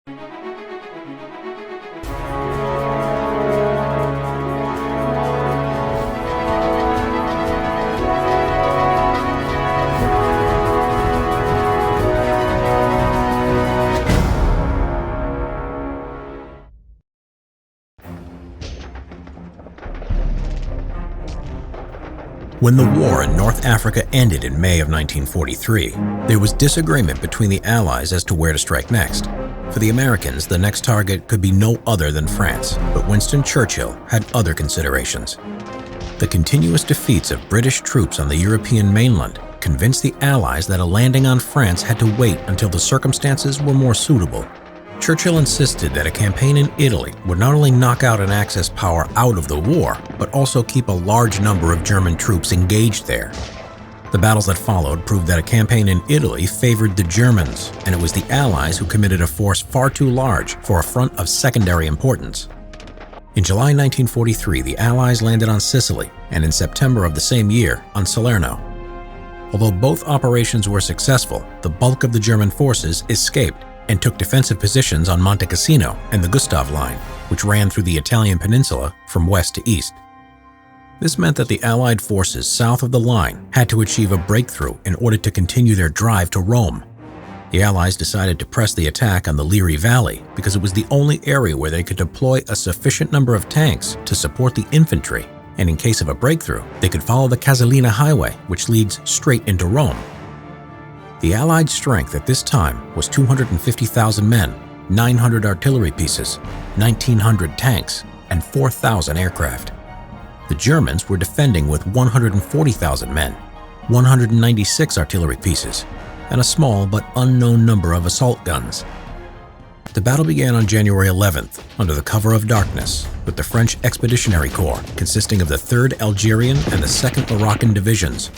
When the war in North Africa ended in May of 1943, there was disagreement between the Allies as to where to strike next. For the Americans, the next target could be no other than France, but Winston Churchill had other considerations. The continuous defeats of British troops on the European mainland convinced the Allies that a landing on France had to wait until the circumstances were more suitable. Churchill insisted that a campaign in Italy would not only knock out an Axis power out of the war, but also keep a large number of German troops engaged there. The battles that followed proved that a campaign in Italy favored the Germans, and it was the Allies who committed a force far too large for a front of secondary importance. In July 1943, the Allies landed on Sicily, and in September of the same year, on Salerno. Although both operations were successful, the bulk of the German forces escaped and took defensive positions on Monte Cassino and the Gustav Line, which ran through the Italian peninsula from west to east. This meant that the Allied forces south of the line had to achieve a breakthrough in order to continue their drive to Rome. The Allies decided to press the attack on the Liri Valley because it was the only area where they could deploy a sufficient number of tanks to support the infantry, and in case of a breakthrough, they could follow the Casalina Highway, which leads straight into Rome. The Allied strength at this time was 250,000 men, 900 artillery pieces, 1,900 tanks, and 4,000 aircraft. The Germans were defending with 140,000 men, 196 artillery pieces, and a small but unknown number of assault guns. The battle began on January 11th under the cover of darkness with the French Expeditionary Corps consisting of the 3rd Algerian and the 2nd Moroccan divisions.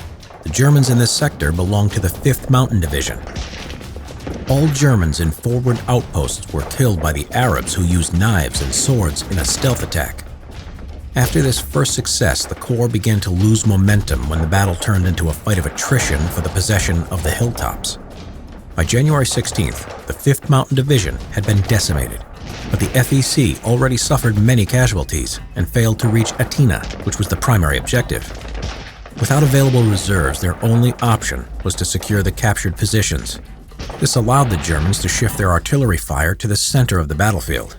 The Germans in this sector belonged to the 5th Mountain Division. All Germans in forward outposts were killed by the Arabs who used knives and swords in a stealth attack. After this first success, the Corps began to lose momentum when the battle turned into a fight of attrition for the possession of the hilltops. By January 16th, the 5th Mountain Division had been decimated, but the FEC already suffered many casualties and failed to reach Atina, which was the primary objective. Without available reserves, their only option was to secure the captured positions. This allowed the Germans to shift their artillery fire to the center of the battlefield.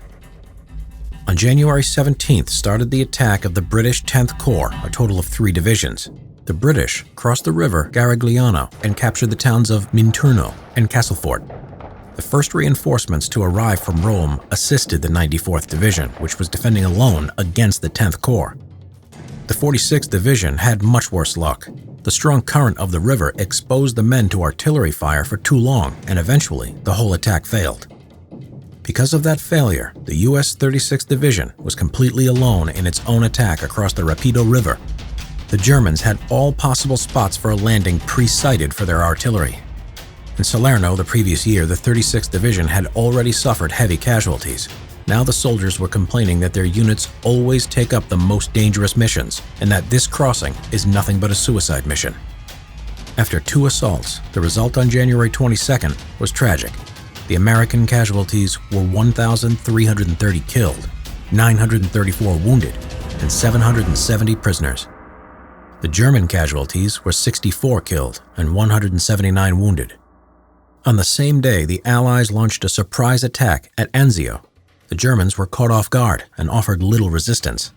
On January 17th started the attack of the British 10th Corps, a total of 3 divisions. The British crossed the river Garigliano and captured the towns of Minturno and Castlefort. The first reinforcements to arrive from Rome assisted the 94th Division, which was defending alone against the 10th Corps. The 46th Division had much worse luck. The strong current of the river exposed the men to artillery fire for too long, and eventually the whole attack failed. Because of that failure, the US 36th Division was completely alone in its own attack across the Rapido River. The Germans had all possible spots for a landing pre-sighted for their artillery. In Salerno the previous year, the 36th Division had already suffered heavy casualties. Now the soldiers were complaining that their units always take up the most dangerous missions, and that this crossing is nothing but a suicide mission. After 2 assaults, the result on January 22nd was tragic. The American casualties were 1,330 killed, 934 wounded, and 770 prisoners. The German casualties were 64 killed and 179 wounded. On the same day, the Allies launched a surprise attack at Anzio. The Germans were caught off guard and offered little resistance.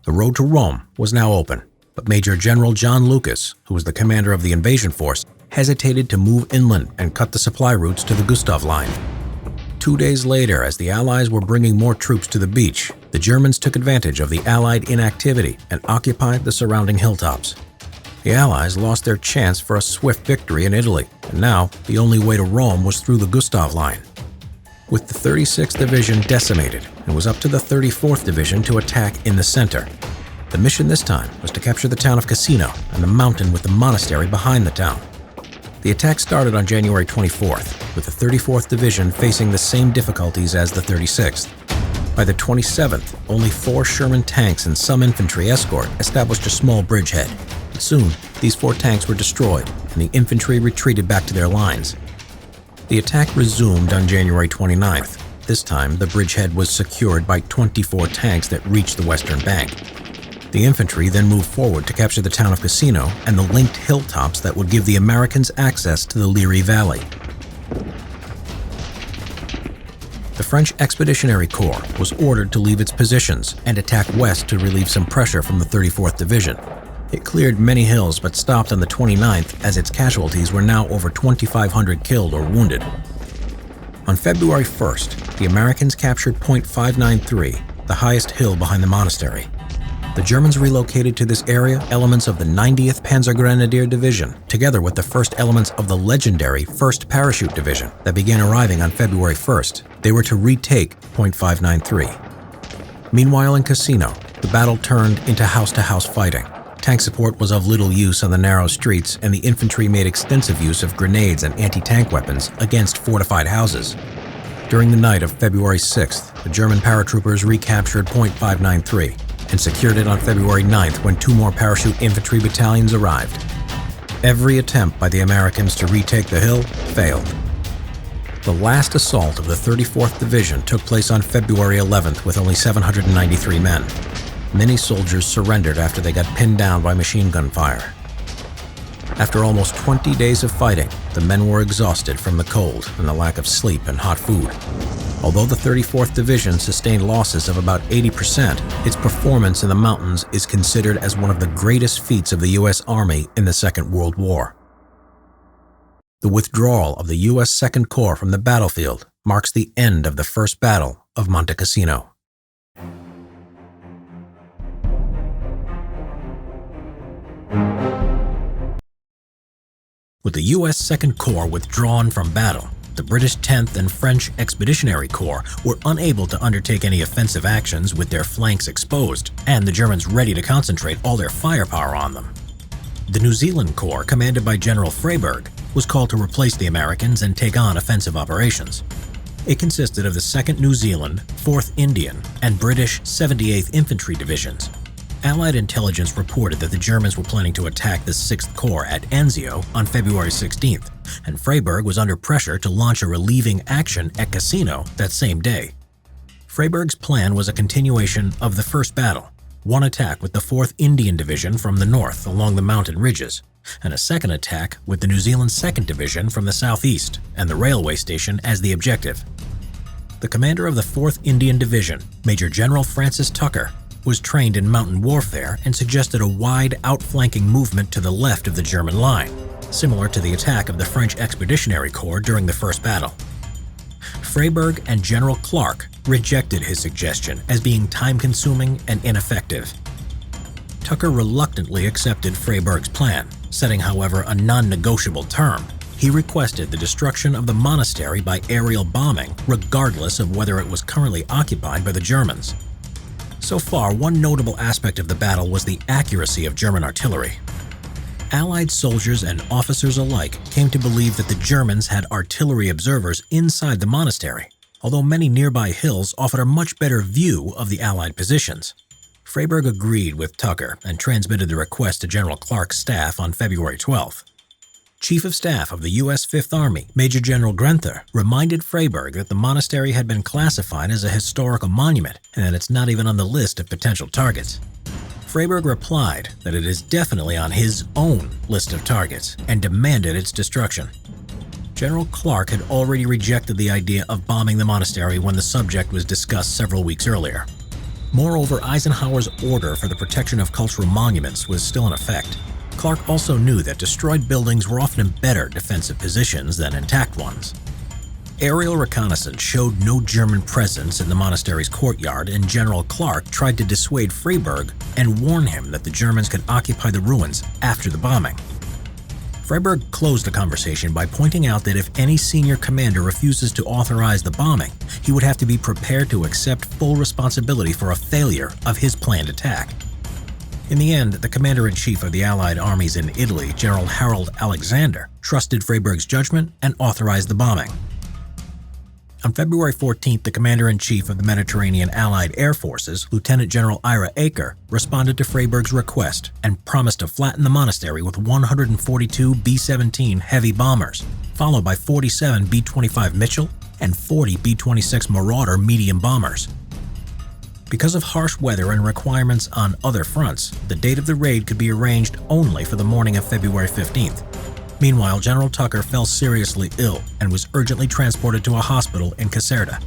The road to Rome was now open, but Major General John Lucas, who was the commander of the invasion force, hesitated to move inland and cut the supply routes to the Gustav Line. 2 days later, as the Allies were bringing more troops to the beach, the Germans took advantage of the Allied inactivity and occupied the surrounding hilltops. The Allies lost their chance for a swift victory in Italy, and now the only way to Rome was through the Gustav Line. With the 36th Division decimated, it was up to the 34th Division to attack in the center. The mission this time was to capture the town of Cassino and the mountain with the monastery behind the town. The attack started on January 24th, with the 34th Division facing the same difficulties as the 36th. By the 27th, only 4 Sherman tanks and some infantry escort established a small bridgehead. But soon, these 4 tanks were destroyed, and the infantry retreated back to their lines. The attack resumed on January 29th. this time, the bridgehead was secured by 24 tanks that reached the western bank. The infantry then moved forward to capture the town of Cassino and the linked hilltops that would give the Americans access to the Liri Valley. The French Expeditionary Corps was ordered to leave its positions and attack west to relieve some pressure from the 34th Division. It cleared many hills but stopped on the 29th as its casualties were now over 2,500 killed or wounded. On February 1st, the Americans captured Point 593, the highest hill behind the monastery. The Germans relocated to this area elements of the 90th Panzergrenadier Division, together with the first elements of the legendary 1st Parachute Division that began arriving on February 1st. They were to retake Point 593. Meanwhile in Cassino, the battle turned into house-to-house fighting. Tank support was of little use on the narrow streets, and the infantry made extensive use of grenades and anti-tank weapons against fortified houses. During the night of February 6th, the German paratroopers recaptured Point 593 and secured it on February 9th when 2 more parachute infantry battalions arrived. Every attempt by the Americans to retake the hill failed. The last assault of the 34th Division took place on February 11th with only 793 men. Many soldiers surrendered after they got pinned down by machine gun fire. After almost 20 days of fighting, the men were exhausted from the cold and the lack of sleep and hot food. Although the 34th Division sustained losses of about 80%, its performance in the mountains is considered as one of the greatest feats of the U.S. Army in the Second World War. The withdrawal of the U.S. Second Corps from the battlefield marks the end of the First Battle of Monte Cassino. With the U.S. Second Corps withdrawn from battle, the British 10th and French Expeditionary Corps were unable to undertake any offensive actions with their flanks exposed, and the Germans ready to concentrate all their firepower on them. The New Zealand Corps, commanded by General Freyberg, was called to replace the Americans and take on offensive operations. It consisted of the 2nd New Zealand, 4th Indian, and British 78th Infantry Divisions. Allied intelligence reported that the Germans were planning to attack the 6th Corps at Anzio on February 16th, and Freyberg was under pressure to launch a relieving action at Cassino that same day. Freyberg's plan was a continuation of the first battle, one attack with the 4th Indian Division from the north along the mountain ridges, and a second attack with the New Zealand 2nd Division from the southeast and the railway station as the objective. The commander of the 4th Indian Division, Major General Francis Tucker, was trained in mountain warfare and suggested a wide outflanking movement to the left of the German line, similar to the attack of the French Expeditionary Corps during the first battle. Freyberg and General Clark rejected his suggestion as being time-consuming and ineffective. Tucker reluctantly accepted Freyberg's plan, setting, however, a non-negotiable term. He requested the destruction of the monastery by aerial bombing, regardless of whether it was currently occupied by the Germans. So far, one notable aspect of the battle was the accuracy of German artillery. Allied soldiers and officers alike came to believe that the Germans had artillery observers inside the monastery, although many nearby hills offered a much better view of the Allied positions. Freyberg agreed with Tucker and transmitted the request to General Clark's staff on February 12th. Chief of Staff of the U.S. Fifth Army, Major General Grenther, reminded Freyberg that the monastery had been classified as a historical monument and that it's not even on the list of potential targets. Freyberg replied that it is definitely on his own list of targets and demanded its destruction. General Clark had already rejected the idea of bombing the monastery when the subject was discussed several weeks earlier. Moreover, Eisenhower's order for the protection of cultural monuments was still in effect. Clark also knew that destroyed buildings were often in better defensive positions than intact ones. Aerial reconnaissance showed no German presence in the monastery's courtyard, and General Clark tried to dissuade Freyberg and warn him that the Germans could occupy the ruins after the bombing. Freyberg closed the conversation by pointing out that if any senior commander refuses to authorize the bombing, he would have to be prepared to accept full responsibility for a failure of his planned attack. In the end, the commander-in-chief of the Allied armies in Italy, General Harold Alexander, trusted Freyberg's judgment and authorized the bombing. On February 14th, the commander-in-chief of the Mediterranean Allied Air Forces, Lieutenant General Ira Aker, responded to Freyberg's request and promised to flatten the monastery with 142 B-17 heavy bombers, followed by 47 B-25 Mitchell, and 40 B-26 Marauder medium bombers. Because of harsh weather and requirements on other fronts, the date of the raid could be arranged only for the morning of February 15th. Meanwhile, General Tucker fell seriously ill and was urgently transported to a hospital in Caserta.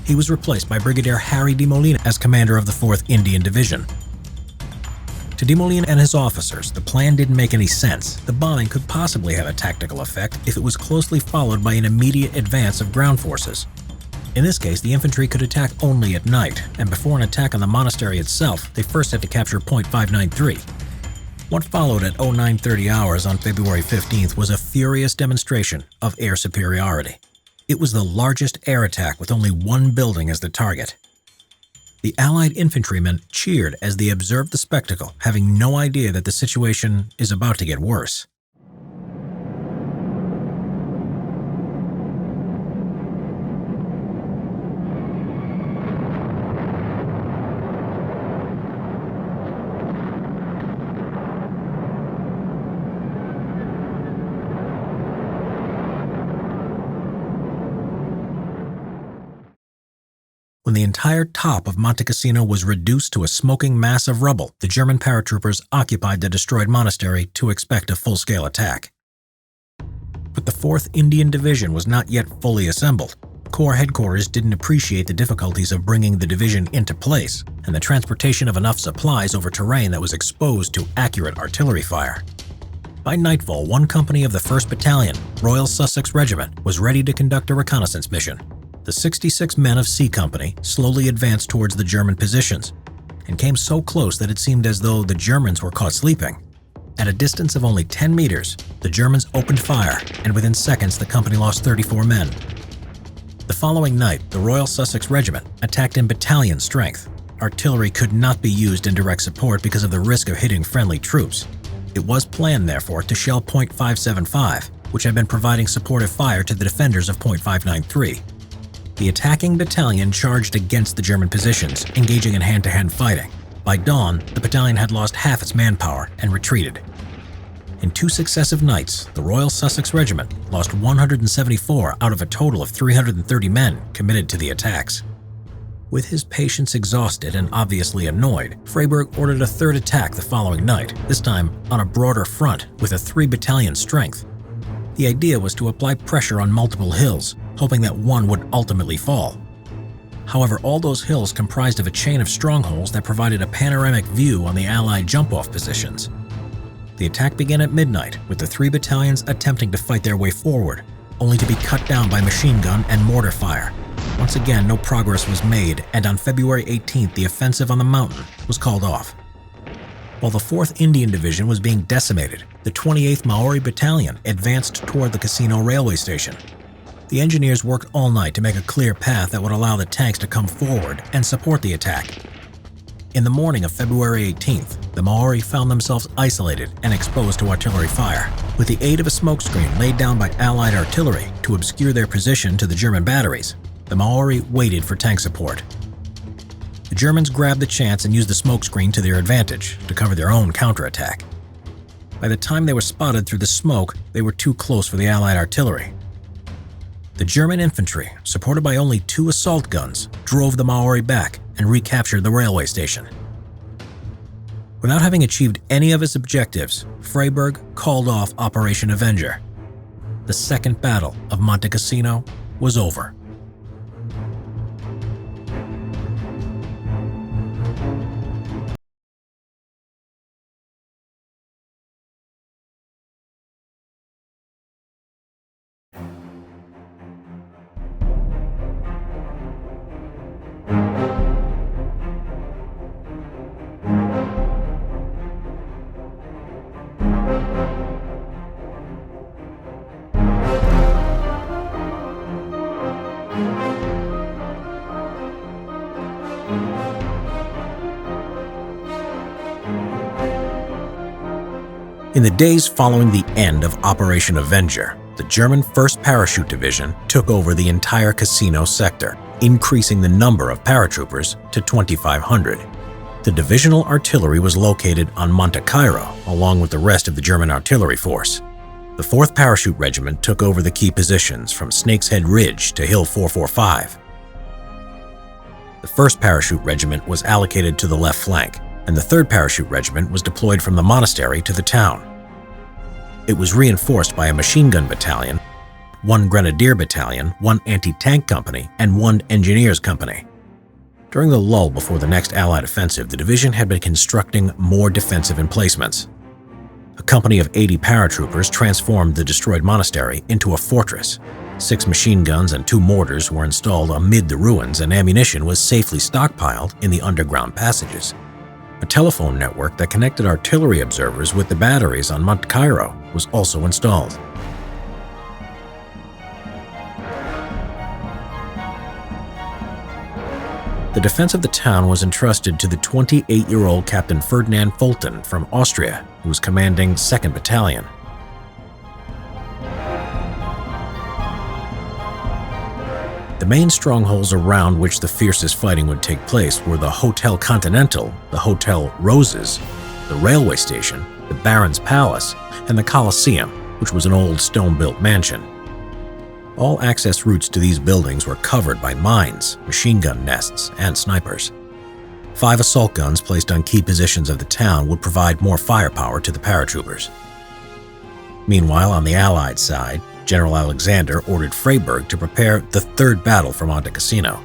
He was replaced by Brigadier Harry de Molina as commander of the 4th Indian Division. To de Molina and his officers, the plan didn't make any sense. The bombing could possibly have a tactical effect if it was closely followed by an immediate advance of ground forces. In this case, the infantry could attack only at night, and before an attack on the monastery itself, they first had to capture Point 593. What followed at 0930 hours on February 15th was a furious demonstration of air superiority. It was the largest air attack with only one building as the target. The Allied infantrymen cheered as they observed the spectacle, having no idea that the situation is about to get worse. When the entire top of Monte Cassino was reduced to a smoking mass of rubble, the German paratroopers occupied the destroyed monastery to expect a full-scale attack. But the 4th Indian Division was not yet fully assembled. Corps headquarters didn't appreciate the difficulties of bringing the division into place and the transportation of enough supplies over terrain that was exposed to accurate artillery fire. By nightfall, one company of the 1st Battalion, Royal Sussex Regiment, was ready to conduct a reconnaissance mission. The 66 men of C Company slowly advanced towards the German positions and came so close that it seemed as though the Germans were caught sleeping. At a distance of only 10 meters, the Germans opened fire, and within seconds the company lost 34 men. The following night, the Royal Sussex Regiment attacked in battalion strength. Artillery could not be used in direct support because of the risk of hitting friendly troops. It was planned, therefore, to shell Point 575, which had been providing supportive fire to the defenders of Point 593. The attacking battalion charged against the German positions, engaging in hand-to-hand fighting. By dawn, the battalion had lost half its manpower and retreated. In 2 successive nights, the Royal Sussex Regiment lost 174 out of a total of 330 men committed to the attacks. With his patience exhausted and obviously annoyed, Freyberg ordered a 3rd attack the following night, this time on a broader front with a 3-battalion strength. The idea was to apply pressure on multiple hills, hoping that one would ultimately fall. However, all those hills comprised of a chain of strongholds that provided a panoramic view on the Allied jump-off positions. The attack began at midnight, with the 3 battalions attempting to fight their way forward, only to be cut down by machine gun and mortar fire. Once again, no progress was made, and on February 18th, the offensive on the mountain was called off. While the 4th Indian Division was being decimated, the 28th Maori Battalion advanced toward the Cassino railway station. The engineers worked all night to make a clear path that would allow the tanks to come forward and support the attack. In the morning of February 18th, the Maori found themselves isolated and exposed to artillery fire. With the aid of a smokescreen laid down by Allied artillery to obscure their position to the German batteries, the Maori waited for tank support. The Germans grabbed the chance and used the smokescreen to their advantage to cover their own counterattack. By the time they were spotted through the smoke, they were too close for the Allied artillery. The German infantry, supported by only 2 assault guns, drove the Maori back and recaptured the railway station. Without having achieved any of his objectives, Freyberg called off Operation Avenger. The Second Battle of Monte Cassino was over. In the days following the end of Operation Avenger, the German 1st Parachute Division took over the entire Cassino sector, increasing the number of paratroopers to 2,500. The divisional artillery was located on Monte Cairo, along with the rest of the German artillery force. The 4th Parachute Regiment took over the key positions from Snake's Head Ridge to Hill 445. The 1st Parachute Regiment was allocated to the left flank, and the 3rd Parachute Regiment was deployed from the monastery to the town. It was reinforced by a machine gun battalion, 1 Grenadier Battalion, 1 anti-tank company, and 1 Engineers Company. During the lull before the next Allied offensive, the division had been constructing more defensive emplacements. A company of 80 paratroopers transformed the destroyed monastery into a fortress. 6 machine guns and 2 mortars were installed amid the ruins, and ammunition was safely stockpiled in the underground passages. A telephone network that connected artillery observers with the batteries on Monte Cassino was also installed. The defense of the town was entrusted to the 28-year-old Captain Ferdinand Fulton from Austria, who was commanding 2nd Battalion. The main strongholds around which the fiercest fighting would take place were the Hotel Continental, the Hotel Roses, the railway station, the Baron's Palace, and the Colosseum, which was an old stone-built mansion. All access routes to these buildings were covered by mines, machine gun nests, and snipers. 5 assault guns placed on key positions of the town would provide more firepower to the paratroopers. Meanwhile, on the Allied side, General Alexander ordered Freyberg to prepare the 3rd battle for Monte Cassino.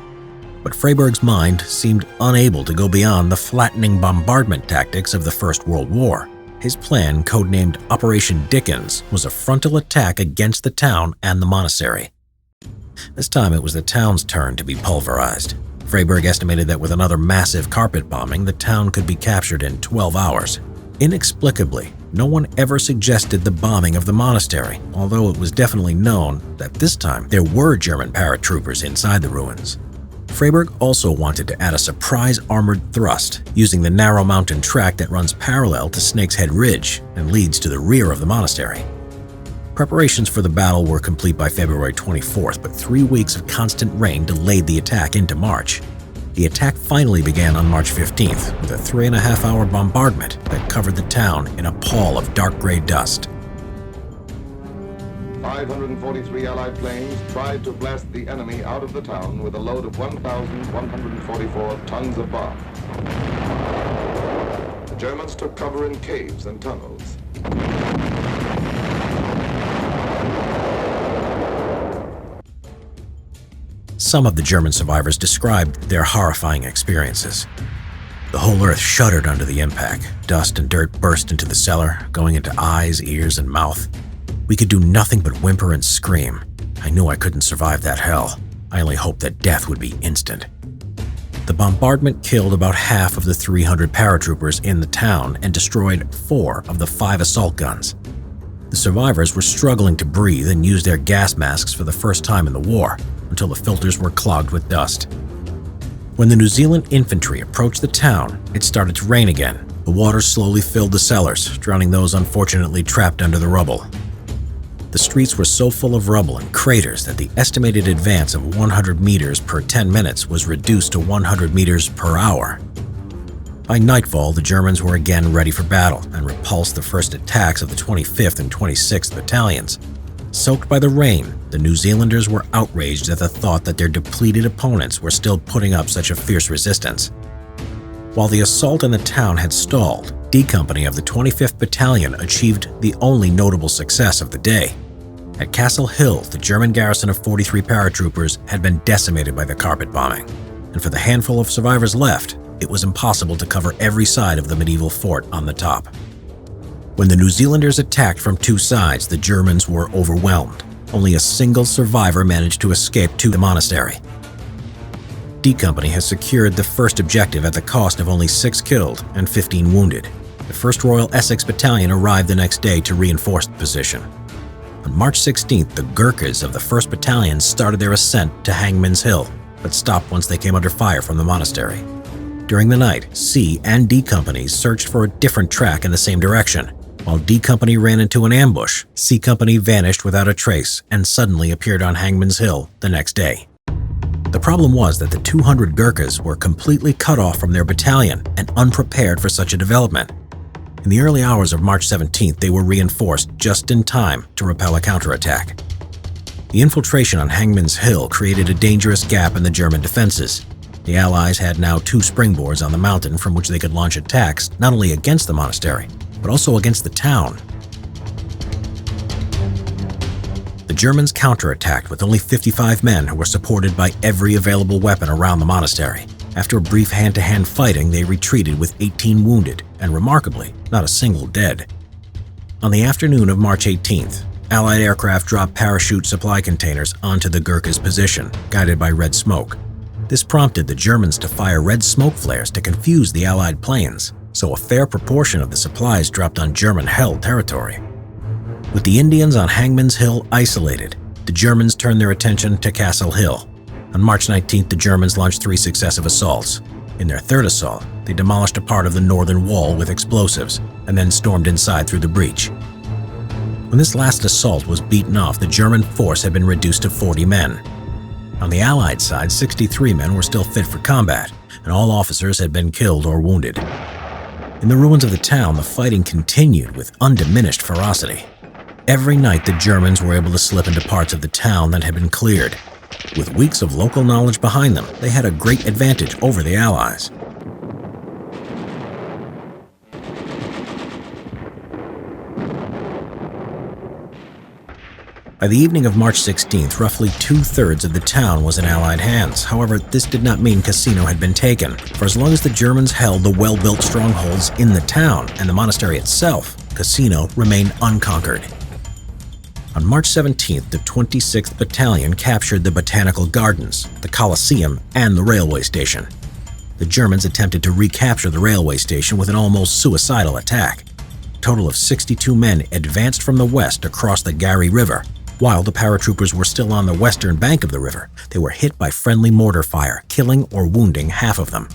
But Freyberg's mind seemed unable to go beyond the flattening bombardment tactics of the First World War. His plan, codenamed Operation Dickens, was a frontal attack against the town and the monastery. This time it was the town's turn to be pulverized. Freyberg estimated that with another massive carpet bombing, the town could be captured in 12 hours. Inexplicably, no one ever suggested the bombing of the monastery, although it was definitely known that this time there were German paratroopers inside the ruins. Freyberg also wanted to add a surprise armored thrust using the narrow mountain track that runs parallel to Snake's Head Ridge and leads to the rear of the monastery. Preparations for the battle were complete by February 24th, but 3 weeks of constant rain delayed the attack into March. The attack finally began on March 15th with a 3.5-hour bombardment that covered the town in a pall of dark gray dust. 543 Allied planes tried to blast the enemy out of the town with a load of 1,144 tons of bombs. The Germans took cover in caves and tunnels. Some of the German survivors described their horrifying experiences. The whole earth shuddered under the impact. Dust and dirt burst into the cellar, going into eyes, ears, and mouth. We could do nothing but whimper and scream. I knew I couldn't survive that hell. I only hoped that death would be instant. The bombardment killed about half of the 300 paratroopers in the town and destroyed 4 of the 5 assault guns. The survivors were struggling to breathe and used their gas masks for the first time in the war, until the filters were clogged with dust. When the New Zealand infantry approached the town, it started to rain again. The water slowly filled the cellars, drowning those unfortunately trapped under the rubble. The streets were so full of rubble and craters that the estimated advance of 100 meters per 10 minutes was reduced to 100 meters per hour. By nightfall, the Germans were again ready for battle and repulsed the first attacks of the 25th and 26th Battalions. Soaked by the rain, the New Zealanders were outraged at the thought that their depleted opponents were still putting up such a fierce resistance. While the assault in the town had stalled, D Company of the 25th Battalion achieved the only notable success of the day. At Castle Hill, the German garrison of 43 paratroopers had been decimated by the carpet bombing, and for the handful of survivors left, it was impossible to cover every side of the medieval fort on the top. When the New Zealanders attacked from 2 sides, the Germans were overwhelmed. Only a single survivor managed to escape to the monastery. D Company has secured the first objective at the cost of only 6 killed and 15 wounded. The 1st Royal Essex Battalion arrived the next day to reinforce the position. On March 16th, the Gurkhas of the 1st Battalion started their ascent to Hangman's Hill, but stopped once they came under fire from the monastery. During the night, C and D Companies searched for a different track in the same direction. While D Company ran into an ambush, C Company vanished without a trace and suddenly appeared on Hangman's Hill the next day. The problem was that the 200 Gurkhas were completely cut off from their battalion and unprepared for such a development. In the early hours of March 17th, they were reinforced just in time to repel a counterattack. The infiltration on Hangman's Hill created a dangerous gap in the German defenses. The Allies had now 2 springboards on the mountain from which they could launch attacks not only against the monastery, but also against the town. The Germans counterattacked with only 55 men who were supported by every available weapon around the monastery. After a brief hand-to-hand fighting, they retreated with 18 wounded, and remarkably, not a single dead. On the afternoon of March 18th, Allied aircraft dropped parachute supply containers onto the Gurkhas' position, guided by red smoke. This prompted the Germans to fire red smoke flares to confuse the Allied planes, so a fair proportion of the supplies dropped on German-held territory. With the Indians on Hangman's Hill isolated, the Germans turned their attention to Castle Hill. On March 19th, the Germans launched 3 successive assaults. In their third assault, they demolished a part of the northern wall with explosives and then stormed inside through the breach. When this last assault was beaten off, the German force had been reduced to 40 men. On the Allied side, 63 men were still fit for combat, and all officers had been killed or wounded. In the ruins of the town, the fighting continued with undiminished ferocity. Every night, the Germans were able to slip into parts of the town that had been cleared. With weeks of local knowledge behind them, they had a great advantage over the Allies. By the evening of March 16th, roughly 2/3 of the town was in Allied hands. However, this did not mean Cassino had been taken, for as long as the Germans held the well-built strongholds in the town and the monastery itself, Cassino remained unconquered. On March 17th, the 26th Battalion captured the Botanical Gardens, the Colosseum, and the railway station. The Germans attempted to recapture the railway station with an almost suicidal attack. A total of 62 men advanced from the west across the Garry River. While the paratroopers were still on the western bank of the river, they were hit by friendly mortar fire, killing or wounding half of them.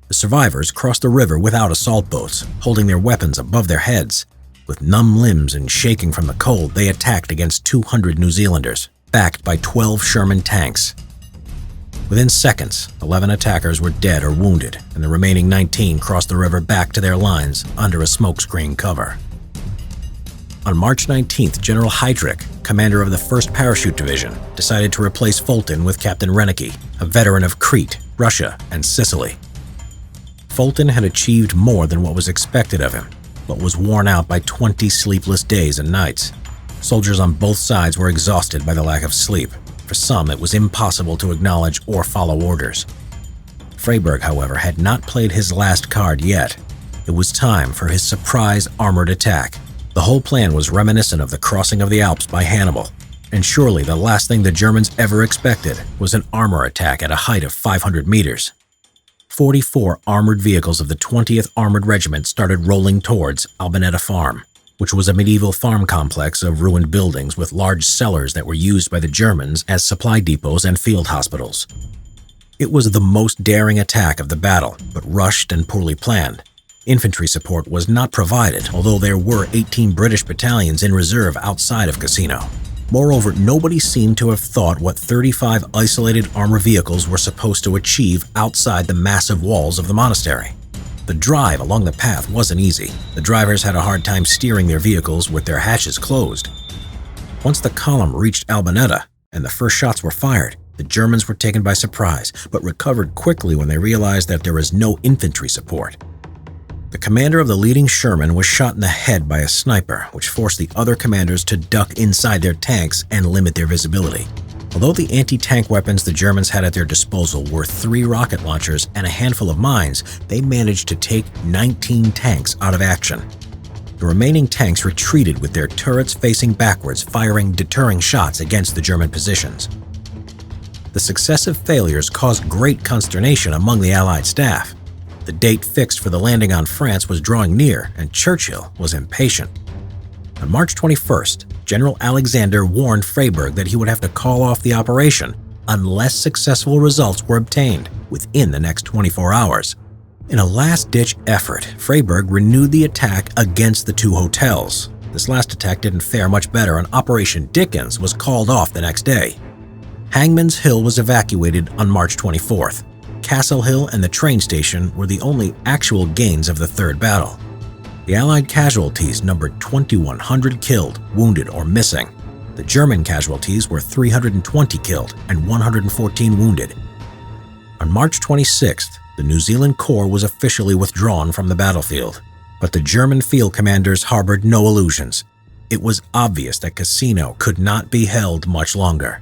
The survivors crossed the river without assault boats, holding their weapons above their heads. With numb limbs and shaking from the cold, they attacked against 200 New Zealanders, backed by 12 Sherman tanks. Within seconds, 11 attackers were dead or wounded, and the remaining 19 crossed the river back to their lines under a smokescreen cover. On March 19th, General Heydrich, commander of the 1st Parachute Division, decided to replace Fulton with Captain Rennecke, a veteran of Crete, Russia, and Sicily. Fulton had achieved more than what was expected of him, but was worn out by 20 sleepless days and nights. Soldiers on both sides were exhausted by the lack of sleep. For some, it was impossible to acknowledge or follow orders. Freyberg, however, had not played his last card yet. It was time for his surprise armored attack. The whole plan was reminiscent of the crossing of the Alps by Hannibal, and surely the last thing the Germans ever expected was an armor attack at a height of 500 meters. 44 armored vehicles of the 20th Armored Regiment started rolling towards Albanetta Farm, which was a medieval farm complex of ruined buildings with large cellars that were used by the Germans as supply depots and field hospitals. It was the most daring attack of the battle, but rushed and poorly planned. Infantry support was not provided, although there were 18 British battalions in reserve outside of Cassino. Moreover, nobody seemed to have thought what 35 isolated armor vehicles were supposed to achieve outside the massive walls of the monastery. The drive along the path wasn't easy. The drivers had a hard time steering their vehicles with their hatches closed. Once the column reached Albanetta and the first shots were fired, the Germans were taken by surprise, but recovered quickly when they realized that there was no infantry support. The commander of the leading Sherman was shot in the head by a sniper, which forced the other commanders to duck inside their tanks and limit their visibility. Although the anti-tank weapons the Germans had at their disposal were 3 rocket launchers and a handful of mines, they managed to take 19 tanks out of action. The remaining tanks retreated with their turrets facing backwards, firing deterring shots against the German positions. The successive failures caused great consternation among the Allied staff. The date fixed for the landing on France was drawing near, and Churchill was impatient. On March 21st, General Alexander warned Freyberg that he would have to call off the operation unless successful results were obtained within the next 24 hours. In a last-ditch effort, Freyberg renewed the attack against the 2 hotels. This last attack didn't fare much better, and Operation Dickens was called off the next day. Hangman's Hill was evacuated on March 24th. Castle Hill and the train station were the only actual gains of the third battle. The Allied casualties numbered 2,100 killed, wounded, or missing. The German casualties were 320 killed and 114 wounded. On March 26th, the New Zealand Corps was officially withdrawn from the battlefield, but the German field commanders harbored no illusions. It was obvious that Cassino could not be held much longer.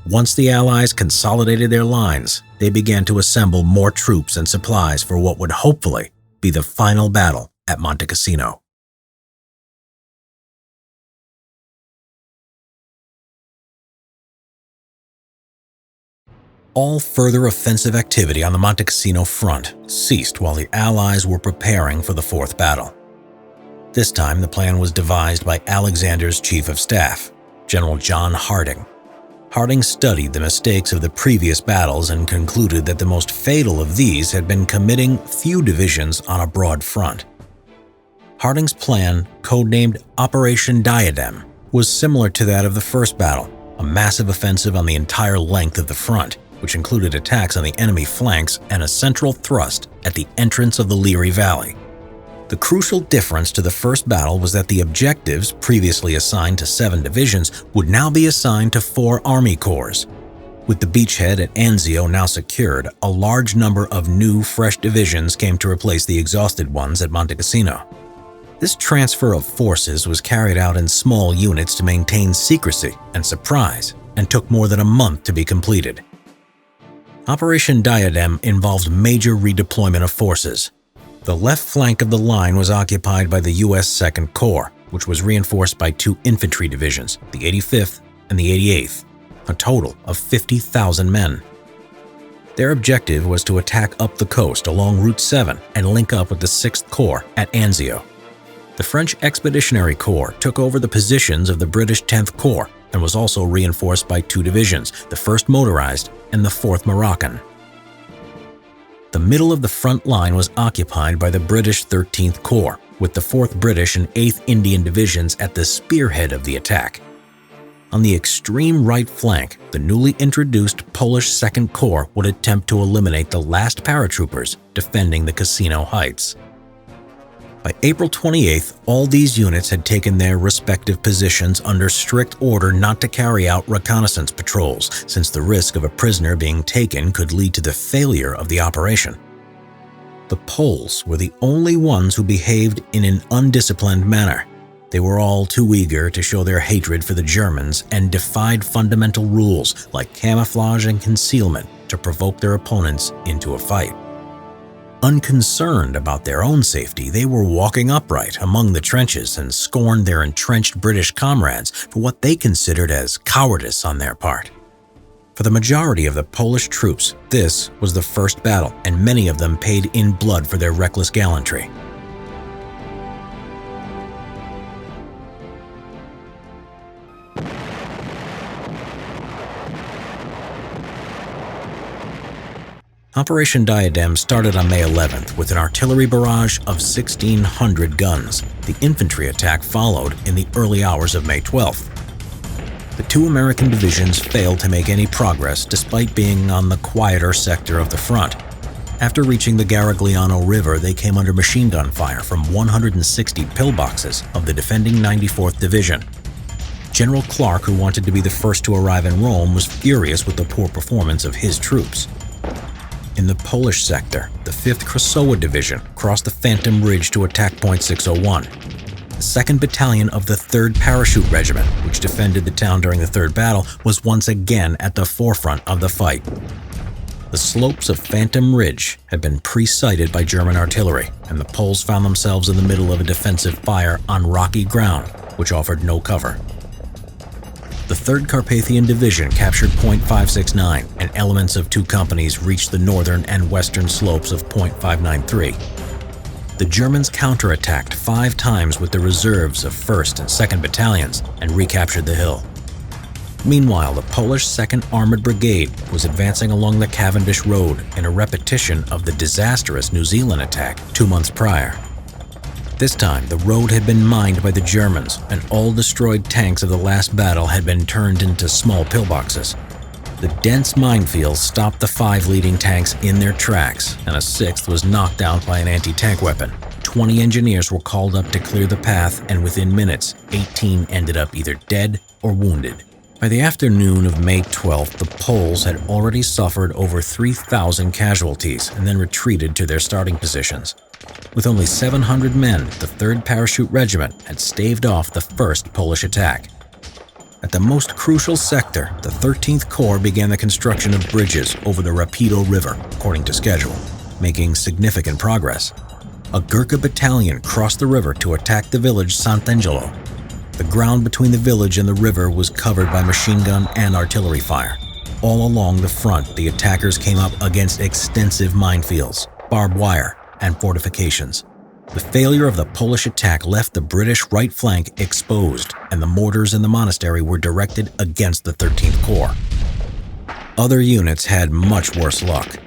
Once the Allies consolidated their lines, they began to assemble more troops and supplies for what would hopefully be the final battle at Monte Cassino. All further offensive activity on the Monte Cassino front ceased while the Allies were preparing for the fourth battle. This time, the plan was devised by Alexander's chief of staff, General John Harding. Harding studied the mistakes of the previous battles and concluded that the most fatal of these had been committing few divisions on a broad front. Harding's plan, codenamed Operation Diadem, was similar to that of the first battle, a massive offensive on the entire length of the front, which included attacks on the enemy flanks and a central thrust at the entrance of the Leary Valley. The crucial difference to the first battle was that the objectives, previously assigned to 7 divisions, would now be assigned to 4 Army corps. With the beachhead at Anzio now secured, a large number of new, fresh divisions came to replace the exhausted ones at Monte Cassino. This transfer of forces was carried out in small units to maintain secrecy and surprise, and took more than a month to be completed. Operation Diadem involved major redeployment of forces. The left flank of the line was occupied by the U.S. Second Corps, which was reinforced by 2 infantry divisions, the 85th and the 88th, a total of 50,000 men. Their objective was to attack up the coast along Route 7 and link up with the 6th Corps at Anzio. The French Expeditionary Corps took over the positions of the British 10th Corps and was also reinforced by 2 divisions, the 1st Motorized and the 4th Moroccan. The middle of the front line was occupied by the British 13th Corps, with the 4th British and 8th Indian Divisions at the spearhead of the attack. On the extreme right flank, the newly introduced Polish 2nd Corps would attempt to eliminate the last paratroopers defending the Cassino Heights. By April 28th, all these units had taken their respective positions under strict order not to carry out reconnaissance patrols, since the risk of a prisoner being taken could lead to the failure of the operation. The Poles were the only ones who behaved in an undisciplined manner. They were all too eager to show their hatred for the Germans and defied fundamental rules like camouflage and concealment to provoke their opponents into a fight. Unconcerned about their own safety, they were walking upright among the trenches and scorned their entrenched British comrades for what they considered as cowardice on their part. For the majority of the Polish troops, this was the first battle, and many of them paid in blood for their reckless gallantry. Operation Diadem started on May 11th with an artillery barrage of 1,600 guns. The infantry attack followed in the early hours of May 12th. The 2 American divisions failed to make any progress despite being on the quieter sector of the front. After reaching the Garigliano River, they came under machine gun fire from 160 pillboxes of the defending 94th Division. General Clark, who wanted to be the first to arrive in Rome, was furious with the poor performance of his troops. In the Polish sector, the 5th Krasowa Division crossed the Phantom Ridge to attack Point 601. The 2nd Battalion of the 3rd Parachute Regiment, which defended the town during the Third Battle, was once again at the forefront of the fight. The slopes of Phantom Ridge had been pre-sighted by German artillery, and the Poles found themselves in the middle of a defensive fire on rocky ground, which offered no cover. The 3rd Carpathian Division captured Point 569, and elements of 2 companies reached the northern and western slopes of Point 593. The Germans counterattacked 5 times with the reserves of 1st and 2nd Battalions and recaptured the hill. Meanwhile, the Polish 2nd Armored Brigade was advancing along the Cavendish Road in a repetition of the disastrous New Zealand attack 2 months prior. This time, the road had been mined by the Germans, and all destroyed tanks of the last battle had been turned into small pillboxes. The dense minefield stopped the 5 leading tanks in their tracks, and a 6th was knocked out by an anti-tank weapon. 20 engineers were called up to clear the path, and within minutes, 18 ended up either dead or wounded. By the afternoon of May 12th, the Poles had already suffered over 3,000 casualties and then retreated to their starting positions. With only 700 men, the 3rd Parachute Regiment had staved off the first Polish attack. At the most crucial sector, the 13th Corps began the construction of bridges over the Rapido River, according to schedule, making significant progress. A Gurkha battalion crossed the river to attack the village Sant'Angelo. The ground between the village and the river was covered by machine gun and artillery fire. All along the front, the attackers came up against extensive minefields, barbed wire, and fortifications. The failure of the Polish attack left the British right flank exposed, and the mortars in the monastery were directed against the 13th Corps. Other units had much worse luck.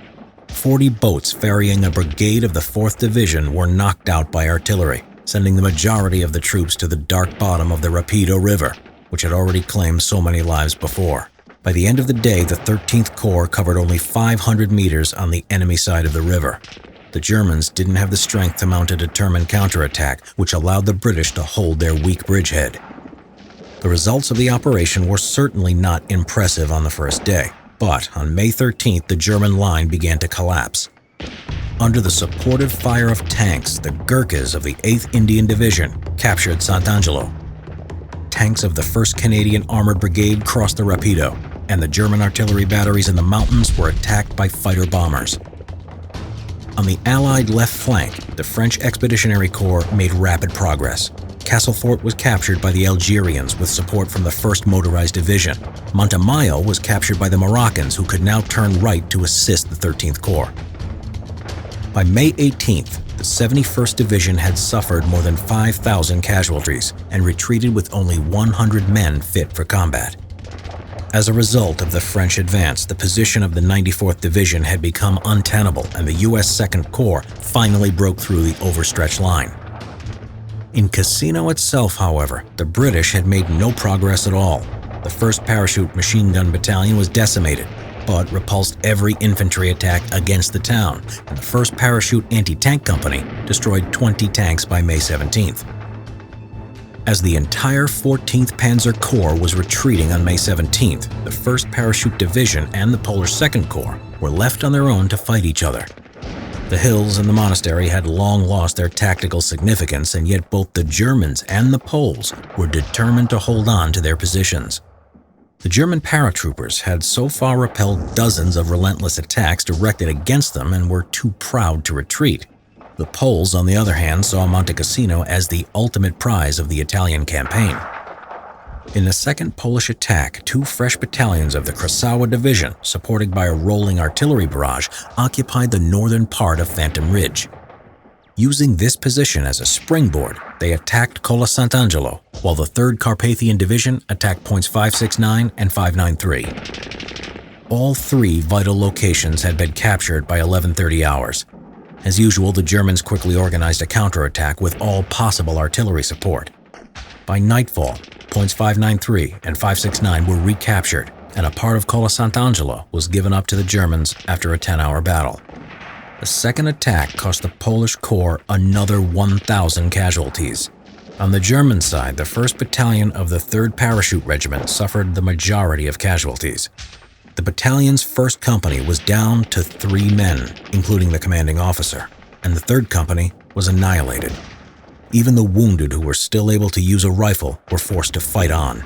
40 boats ferrying a brigade of the 4th Division were knocked out by artillery, sending the majority of the troops to the dark bottom of the Rapido River, which had already claimed so many lives before. By the end of the day, the 13th Corps covered only 500 meters on the enemy side of the river. The Germans didn't have the strength to mount a determined counterattack, which allowed the British to hold their weak bridgehead. The results of the operation were certainly not impressive on the first day, but on May 13th, the German line began to collapse. Under the supportive fire of tanks, the Gurkhas of the 8th Indian Division captured Sant'Angelo. Tanks of the 1st Canadian Armored Brigade crossed the Rapido, and the German artillery batteries in the mountains were attacked by fighter bombers. On the Allied left flank, the French Expeditionary Corps made rapid progress. Castlefort was captured by the Algerians with support from the 1st Motorized Division. Montemayor was captured by the Moroccans, who could now turn right to assist the 13th Corps. By May 18th, the 71st Division had suffered more than 5,000 casualties and retreated with only 100 men fit for combat. As a result of the French advance, the position of the 94th Division had become untenable, and the U.S. 2nd Corps finally broke through the overstretched line. In Cassino itself, however, the British had made no progress at all. The 1st Parachute Machine Gun Battalion was decimated, but repulsed every infantry attack against the town, and the 1st Parachute Anti-Tank Company destroyed 20 tanks by May 17th. As the entire 14th Panzer Corps was retreating on May 17th, the 1st Parachute Division and the Polish 2nd Corps were left on their own to fight each other. The hills and the monastery had long lost their tactical significance, and yet both the Germans and the Poles were determined to hold on to their positions. The German paratroopers had so far repelled dozens of relentless attacks directed against them and were too proud to retreat. The Poles, on the other hand, saw Monte Cassino as the ultimate prize of the Italian campaign. In the second Polish attack, 2 fresh battalions of the Krasowa Division, supported by a rolling artillery barrage, occupied the northern part of Phantom Ridge. Using this position as a springboard, they attacked Colle Sant'Angelo, while the 3rd Carpathian Division attacked points 569 and 593. All 3 vital locations had been captured by 11:30 hours. As usual, the Germans quickly organized a counterattack with all possible artillery support. By nightfall, points 593 and 569 were recaptured, and a part of Colle Sant'Angelo was given up to the Germans after a 10-hour battle. The second attack cost the Polish Corps another 1,000 casualties. On the German side, the 1st Battalion of the 3rd Parachute Regiment suffered the majority of casualties. The battalion's 1st company was down to 3 men, including the commanding officer, and the 3rd company was annihilated. Even the wounded who were still able to use a rifle were forced to fight on.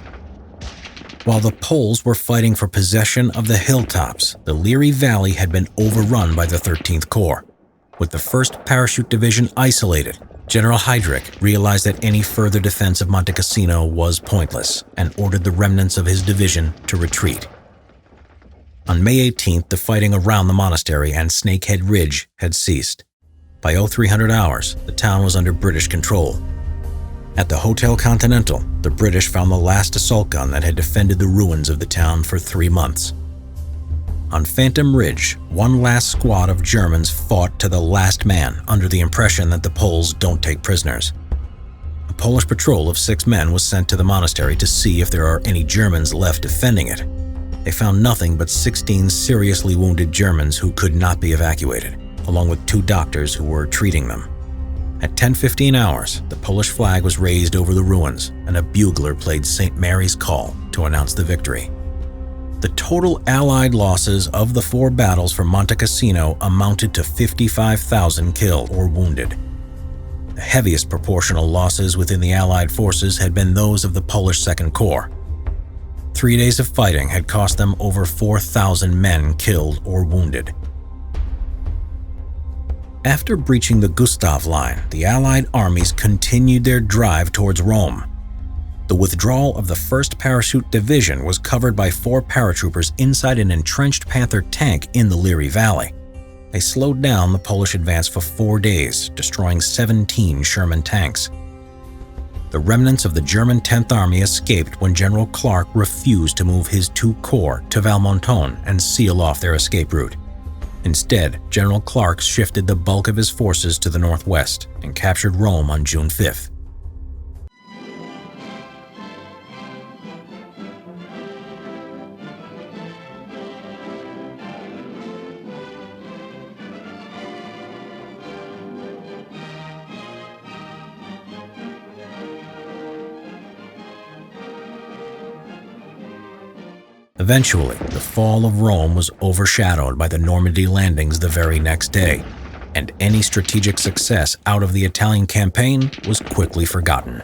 While the Poles were fighting for possession of the hilltops, the Liri Valley had been overrun by the 13th Corps. With the 1st Parachute Division isolated, General Heydrich realized that any further defense of Monte Cassino was pointless and ordered the remnants of his division to retreat. On May 18th, the fighting around the monastery and Snakehead Ridge had ceased. By 0300 hours, the town was under British control. At the Hotel Continental, the British found the last assault gun that had defended the ruins of the town for 3 months. On Phantom Ridge, one last squad of Germans fought to the last man under the impression that the Poles don't take prisoners. A Polish patrol of 6 men was sent to the monastery to see if there are any Germans left defending it. They found nothing but 16 seriously wounded Germans who could not be evacuated, along with 2 doctors who were treating them. At 10:15 hours, the Polish flag was raised over the ruins and a bugler played St. Mary's Call to announce the victory. The total Allied losses of the 4 battles for Monte Cassino amounted to 55,000 killed or wounded. The heaviest proportional losses within the Allied forces had been those of the Polish Second Corps. 3 days of fighting had cost them over 4,000 men killed or wounded. After breaching the Gustav Line, the Allied armies continued their drive towards Rome. The withdrawal of the 1st Parachute Division was covered by 4 paratroopers inside an entrenched Panther tank in the Liri Valley. They slowed down the Polish advance for 4 days, destroying 17 Sherman tanks. The remnants of the German 10th Army escaped when General Clark refused to move his 2 corps to Valmontone and seal off their escape route. Instead, General Clark shifted the bulk of his forces to the northwest and captured Rome on June 5th. Eventually, the fall of Rome was overshadowed by the Normandy landings the very next day, and any strategic success out of the Italian campaign was quickly forgotten.